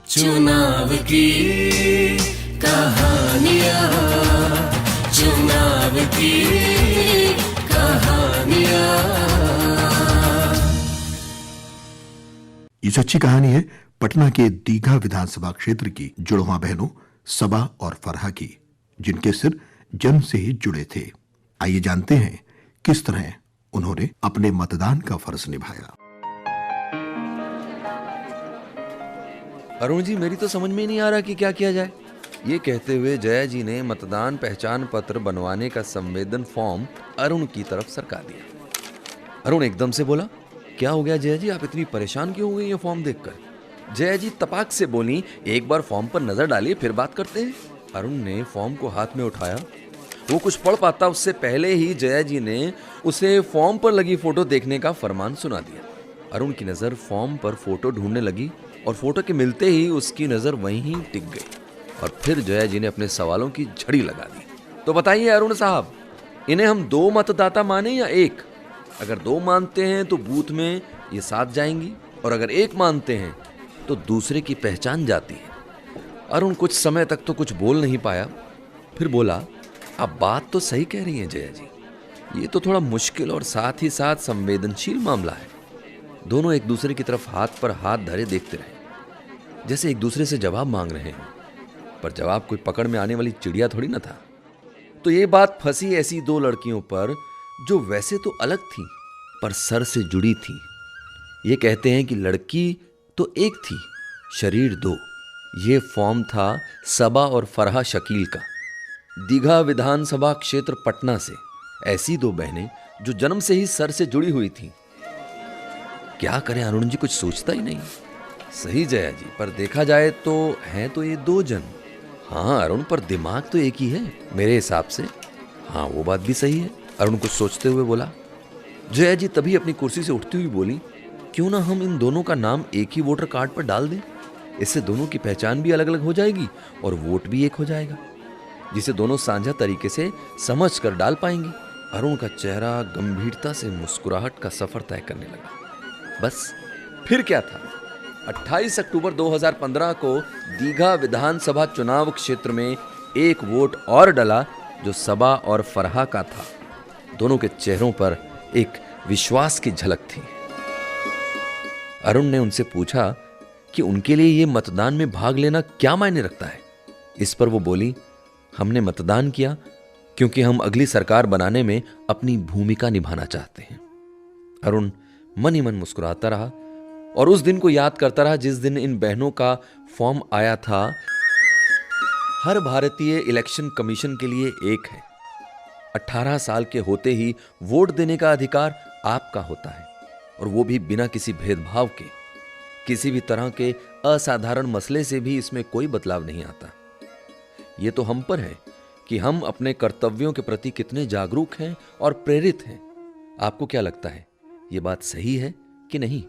चुनाव की कहानियां, चुनाव की कहानियां। ये सच्ची कहानी है पटना के दीघा विधानसभा क्षेत्र की जुड़वा बहनों सबा और फरहा की, जिनके सिर जन्म से ही जुड़े थे। आइए जानते हैं किस तरह उन्होंने अपने मतदान का फर्ज निभाया। अरुण जी, मेरी तो समझ में ही नहीं आ रहा कि क्या किया जाए। ये कहते हुए जया जी ने मतदान पहचान पत्र बनवाने का संवेदन फॉर्म अरुण की तरफ सरका दिया। अरुण एकदम से बोला, क्या हो गया जया जी, आप इतनी परेशान क्यों हो गई ये फॉर्म देखकर? जया जी तपाक से बोली, एक बार फॉर्म पर नजर डालिए फिर बात करते हैं। अरुण ने फॉर्म को हाथ में उठाया। वो कुछ पढ़ पाता उससे पहले ही जया जी ने उसे फॉर्म पर लगी फोटो देखने का फरमान सुना दिया। अरुण की नजर फॉर्म पर फोटो ढूंढने लगी और फोटो के मिलते ही उसकी नजर वहीं टिक गई। और फिर जया जी ने अपने सवालों की झड़ी लगा दी। तो बताइए अरुण साहब, इन्हें हम 2 मतदाता माने या 1? अगर 2 मानते हैं तो बूथ में ये साथ जाएंगी, और अगर 1 मानते हैं तो दूसरे की पहचान जाती है। अरुण कुछ समय तक तो कुछ बोल नहीं पाया, फिर बोला, आप बात तो सही कह रही हैं जया जी, ये तो थोड़ा मुश्किल और साथ ही साथ संवेदनशील मामला है। दोनों एक दूसरे की तरफ हाथ पर हाथ धरे देखते रहे, जैसे एक दूसरे से जवाब मांग रहे हैं, पर जवाब कोई पकड़ में आने वाली चिड़िया थोड़ी ना था। तो ये बात फंसी ऐसी 2 लड़कियों पर जो वैसे तो अलग थी पर सर से जुड़ी थी। ये कहते हैं कि लड़की तो एक थी, शरीर 2। ये फॉर्म था सबा और फरहा शकील का, दीघा विधानसभा क्षेत्र पटना से। ऐसी 2 बहनें जो जन्म से ही सर से जुड़ी हुई थी। क्या करें अरुण जी, कुछ सोचता ही नहीं। सही जया जी, पर देखा जाए तो हैं तो ये 2 जन। हाँ अरुण, पर दिमाग तो एक ही है मेरे हिसाब से। हाँ वो बात भी सही है, अरुण कुछ सोचते हुए बोला। जया जी तभी अपनी कुर्सी से उठती हुई बोली, क्यों ना हम इन दोनों का नाम एक ही वोटर कार्ड पर डाल दें। इससे दोनों की पहचान भी अलग अलग हो जाएगी और वोट भी एक हो जाएगा, जिसे दोनों साझा तरीके से समझ कर डाल पाएंगे। अरुण का चेहरा गंभीरता से मुस्कुराहट का सफर तय करने लगा। बस फिर क्या था, 28 अक्टूबर 2015 को दीघा विधानसभा चुनाव क्षेत्र में एक वोट और डला जो सबा और फरहा का था। दोनों के चेहरों पर एक विश्वास की झलक थी। अरुण ने उनसे पूछा कि उनके लिए ये मतदान में भाग लेना क्या मायने रखता है। इस पर वो बोली, हमने मतदान किया क्योंकि हम अगली सरकार बनाने में अपनी भूमिका निभाना चाहते हैं। अरुण मन ही मन मुस्कुराता रहा और उस दिन को याद करता रहा जिस दिन इन बहनों का फॉर्म आया था। हर भारतीय इलेक्शन कमीशन के लिए एक है। 18 साल के होते ही वोट देने का अधिकार आपका होता है, और वो भी बिना किसी भेदभाव के। किसी भी तरह के असाधारण मसले से भी इसमें कोई बदलाव नहीं आता। ये तो हम पर है कि हम अपने कर्तव्यों के प्रति कितने जागरूक हैं और प्रेरित हैं। आपको क्या लगता है, ये बात सही है कि नहीं?